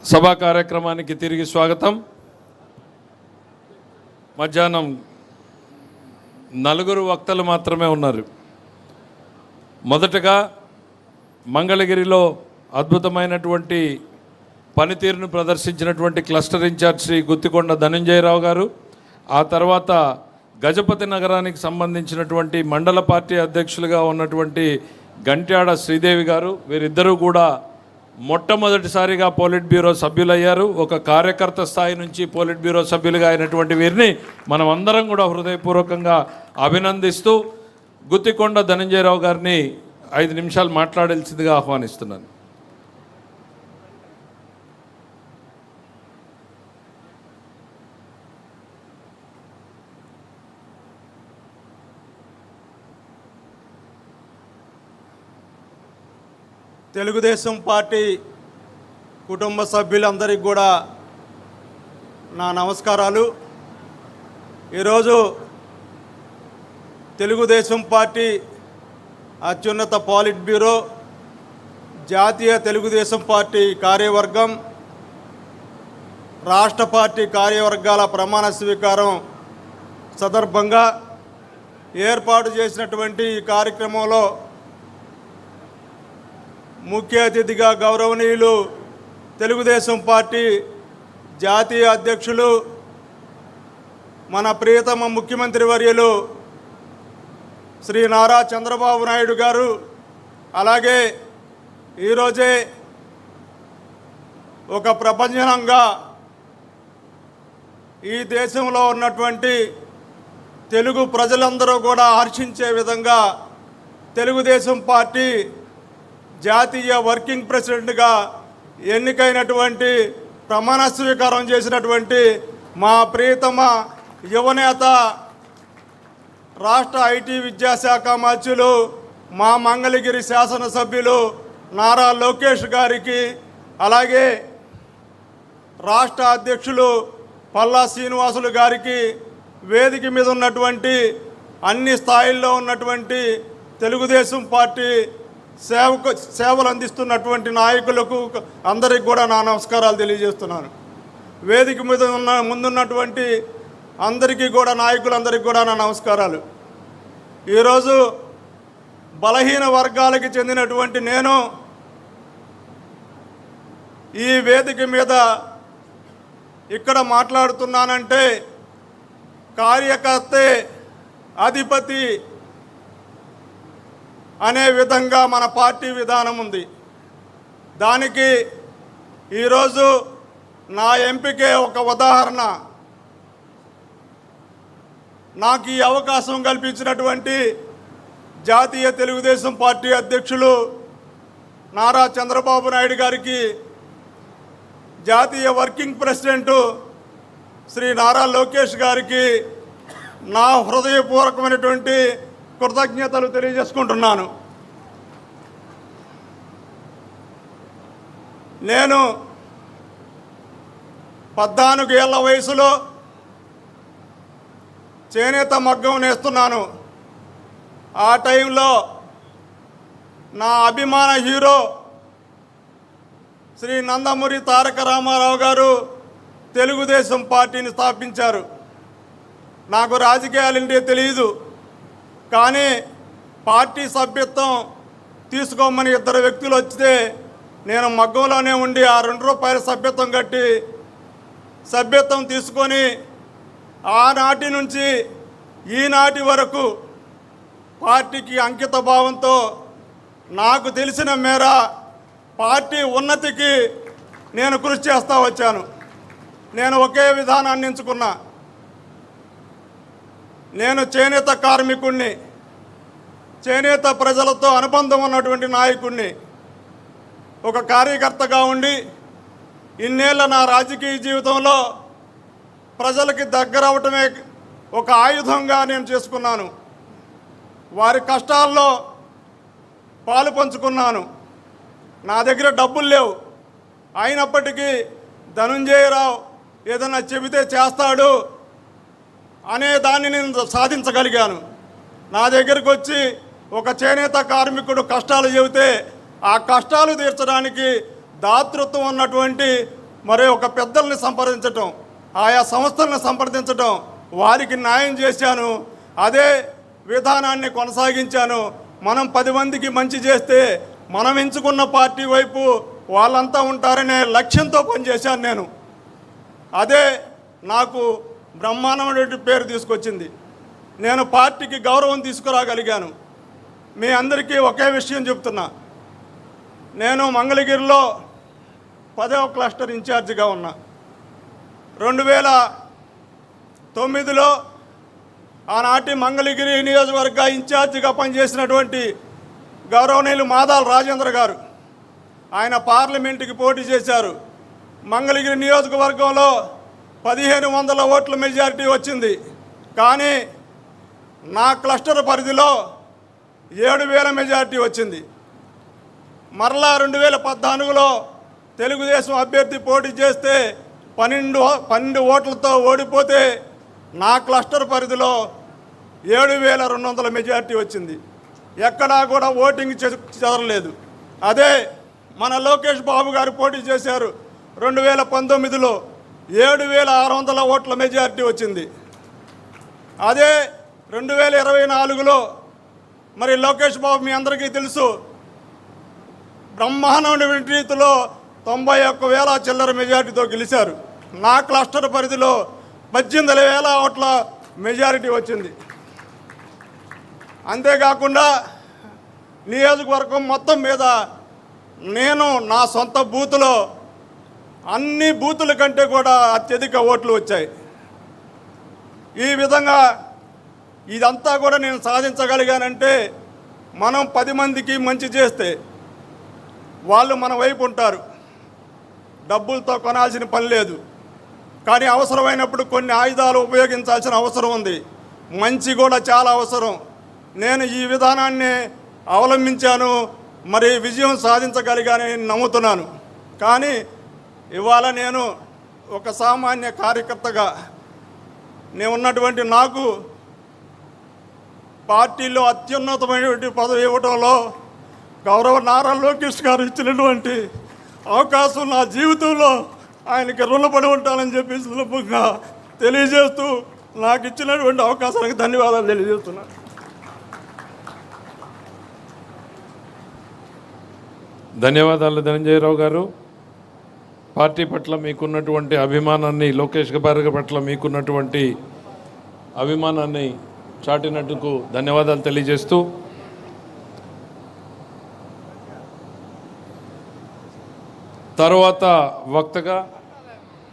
సభా కార్యక్రమానికి తిరిగి స్వాగతం. మధ్యాహ్నం 4 వక్తలు మాత్రమే ఉన్నారు. మొదటగా మంగళగిరిలో అద్భుతమైనటువంటి పనితీరును ప్రదర్శించినటువంటి క్లస్టర్ ఇన్ఛార్జ్ శ్రీ గుత్తికొండ ధనంజయరావు గారు, ఆ తర్వాత గజపతి నగరానికి సంబంధించినటువంటి మండల పార్టీ అధ్యక్షులుగా ఉన్నటువంటి గంట్యాడ శ్రీదేవి గారు, వీరిద్దరూ కూడా మొట్టమొదటిసారిగా పోలిట్ బ్యూరో సభ్యులయ్యారు. ఒక కార్యకర్త స్థాయి నుంచి పోలిట్ బ్యూరో సభ్యులుగా అయినటువంటి వీరిని మనం అందరం కూడా హృదయపూర్వకంగా అభినందిస్తూ గుత్తికొండ ధనంజయరావు గారిని 5 నిమిషాలు మాట్లాడాల్సిందిగా ఆహ్వానిస్తున్నాను. తెలుగుదేశం పార్టీ కుటుంబ సభ్యులందరికీ కూడా నా నమస్కారాలు. ఈరోజు తెలుగుదేశం పార్టీ అత్యున్నత పాలిట్ బ్యూరో, జాతీయ తెలుగుదేశం పార్టీ కార్యవర్గం, రాష్ట్ర పార్టీ కార్యవర్గాల ప్రమాణ స్వీకారం సందర్భంగా ఏర్పాటు చేసినటువంటి ఈ కార్యక్రమంలో ముఖ్య అతిథిగా గౌరవనీయులు తెలుగుదేశం పార్టీ జాతీయ అధ్యక్షులు, మన ప్రియతమ ముఖ్యమంత్రి వర్యులు శ్రీ నారా చంద్రబాబు నాయుడు గారు, అలాగే ఈరోజే ఒక ప్రపంచంగా ఈ దేశంలో ఉన్నటువంటి తెలుగు ప్రజలందరూ కూడా హర్షించే విధంగా తెలుగుదేశం పార్టీ జాతీయ వర్కింగ్ ప్రెసిడెంట్గా ఎన్నికైనటువంటి ప్రమాణ స్వీకారం చేసినటువంటి మా ప్రియతమ యువనేత, రాష్ట్ర ఐటీ విద్యాశాఖ మంత్రులు, మా మంగళగిరి శాసనసభ్యులు నారా లోకేష్ గారికి, అలాగే రాష్ట్ర అధ్యక్షులు పల్లా శ్రీనివాసులు గారికి, వేదిక మీద ఉన్నటువంటి అన్ని స్థాయిల్లో ఉన్నటువంటి తెలుగుదేశం పార్టీ సేవలు అందిస్తున్నటువంటి నాయకులకు అందరికి కూడా నా నమస్కారాలు తెలియజేస్తున్నాను. వేదిక మీద ముందున్నటువంటి అందరికీ కూడా, నాయకులందరికీ కూడా నా నమస్కారాలు. ఈరోజు బలహీన వర్గాలకి చెందినటువంటి నేను ఈ వేదిక మీద ఇక్కడ మాట్లాడుతున్నానంటే కార్యకర్తే అధిపతి అనే విధంగా మన పార్టీ విధానం ఉంది. దానికి ఈరోజు నా ఎంపికే ఒక ఉదాహరణ. నాకు ఈ అవకాశం కల్పించినటువంటి జాతీయ తెలుగుదేశం పార్టీ అధ్యక్షులు నారా చంద్రబాబు నాయుడు గారికి, జాతీయ వర్కింగ్ ప్రెసిడెంట్ శ్రీ నారా లోకేష్ గారికి నా హృదయపూర్వకమైనటువంటి కృతజ్ఞతలు తెలియజేసుకుంటున్నాను. నేను 14 ఏళ్ల వయసులో చేనేత మగ్గం నేస్తున్నాను. ఆ టైంలో నా అభిమాన హీరో శ్రీ నందమూరి తారక రామారావు గారు తెలుగుదేశం పార్టీని స్థాపించారు. నాకు రాజకీయాలంటే తెలియదు, కానీ పార్టీ సభ్యత్వం తీసుకోమని 2 వ్యక్తులు వచ్చితే నేను మగ్గంలోనే ఉండి ఆ ₹2 సభ్యత్వం కట్టి సభ్యత్వం తీసుకొని ఆనాటి నుంచి ఈనాటి వరకు పార్టీకి అంకిత భావంతో నాకు తెలిసిన మేర పార్టీ ఉన్నతికి నేను కృషి చేస్తూ వచ్చాను. నేను ఒకే విధానాన్ని ఎంచుకున్నా. నేను చేనేత కార్మికుడిని, చేనేత ప్రజలతో అనుబంధం ఉన్నటువంటి నాయకుడిని, ఒక కార్యకర్తగా ఉండి ఇన్నేళ్ల నా రాజకీయ జీవితంలో ప్రజలకి దగ్గర అవటమే ఒక ఆయుధంగా నేను చేసుకున్నాను. వారి కష్టాల్లో పాలు పంచుకున్నాను. నా దగ్గర డబ్బులు లేవు, అయినప్పటికీ ధనంజయరావు ఏదైనా చెబితే చేస్తాడు అనే దాన్ని నేను సాధించగలిగాను. నా దగ్గరికి వచ్చి ఒక చేనేత కార్మికుడు కష్టాలు చెబితే ఆ కష్టాలు తీర్చడానికి దాతృత్వం ఉన్నటువంటి మరి ఒక పెద్దల్ని సంప్రదించటం, ఆయా సంస్థలను సంప్రదించటం, వారికి న్యాయం చేశాను. అదే విధానాన్ని కొనసాగించాను. మనం 10 మందికి మంచి చేస్తే మనం ఎంచుకున్న పార్టీ వైపు వాళ్ళంతా ఉంటారనే లక్ష్యంతో పనిచేశాను నేను. అదే నాకు బ్రహ్మాండమైన పేరు తీసుకొచ్చింది. నేను పార్టీకి గౌరవం తీసుకురాగలిగాను. మీ అందరికీ ఒకే విషయం చెప్తున్నా. నేను మంగళగిరిలో 10వ క్లస్టర్ ఇన్ఛార్జిగా ఉన్నా. 2009లో ఆనాటి మంగళగిరి నియోజకవర్గ ఇన్ఛార్జిగా పనిచేసినటువంటి గౌరవనీయులు మాదాల రాజేంద్ర గారు, ఆయన పార్లమెంటుకి పోటీ చేశారు. మంగళగిరి నియోజకవర్గంలో 1500 ఓట్ల మెజారిటీ వచ్చింది. కానీ నా క్లస్టర్ పరిధిలో 7000 మెజారిటీ వచ్చింది. మరలా 2014లో తెలుగుదేశం అభ్యర్థి పోటీ చేస్తే 12 ఓట్లతో ఓడిపోతే నా క్లస్టర్ పరిధిలో 7200 మెజారిటీ వచ్చింది. ఎక్కడా కూడా ఓటింగ్ చెదరలేదు. అదే మన లోకేష్ బాబు గారు పోటీ చేశారు. 2019లో 7600 ఓట్ల మెజారిటీ వచ్చింది. అదే 2024లో మరి లోకేష్ బాబు మీ అందరికీ తెలుసు, బ్రహ్మాండమైన రీతిలో 91,000 చిల్లర మెజారిటీతో గెలిచారు. నా క్లస్టర్ పరిధిలో 18,000 ఓట్ల మెజారిటీ వచ్చింది. అంతేకాకుండా నియోజకవర్గం మొత్తం మీద నేను నా సొంత బూతులో అన్ని బూతుల కంటే కూడా అత్యధిక ఓట్లు వచ్చాయి. ఈ విధంగా ఇదంతా కూడా నేను సాధించగలిగానంటే మనం 10 మందికి మంచి చేస్తే వాళ్ళు మన వైపు ఉంటారు. డబ్బులతో కొనాల్సిన పని లేదు. కానీ అవసరమైనప్పుడు కొన్ని ఆయుధాలు ఉపయోగించాల్సిన అవసరం ఉంది. మంచి కూడా చాలా అవసరం. నేను ఈ విధానాన్ని అవలంబించాను. మరి విజయం సాధించగలిగానని నమ్ముతున్నాను. కానీ ఇవాళ నేను ఒక సామాన్య కార్యకర్తగా నేను ఉన్నటువంటి నాకు పార్టీలో అత్యున్నతమైనటువంటి పదవి ఇవ్వడంలో గౌరవ నారా లోకేష్ గారు ఇచ్చినటువంటి అవకాశం నా జీవితంలో ఆయనకి రుణపడి ఉంటానని చెప్పి సులభంగా తెలియజేస్తూ నాకు ఇచ్చినటువంటి అవకాశానికి ధన్యవాదాలు తెలియజేస్తున్నాను. ధన్యవాదాలు ధనంజయరావు గారు. పార్టీ పట్ల మీకున్నటువంటి అభిమానాన్ని, లోకేష్ గారి పట్ల మీకున్నటువంటి అభిమానాన్ని చాటినట్టుకు ధన్యవాదాలు తెలియజేస్తూ తర్వాత వక్తగా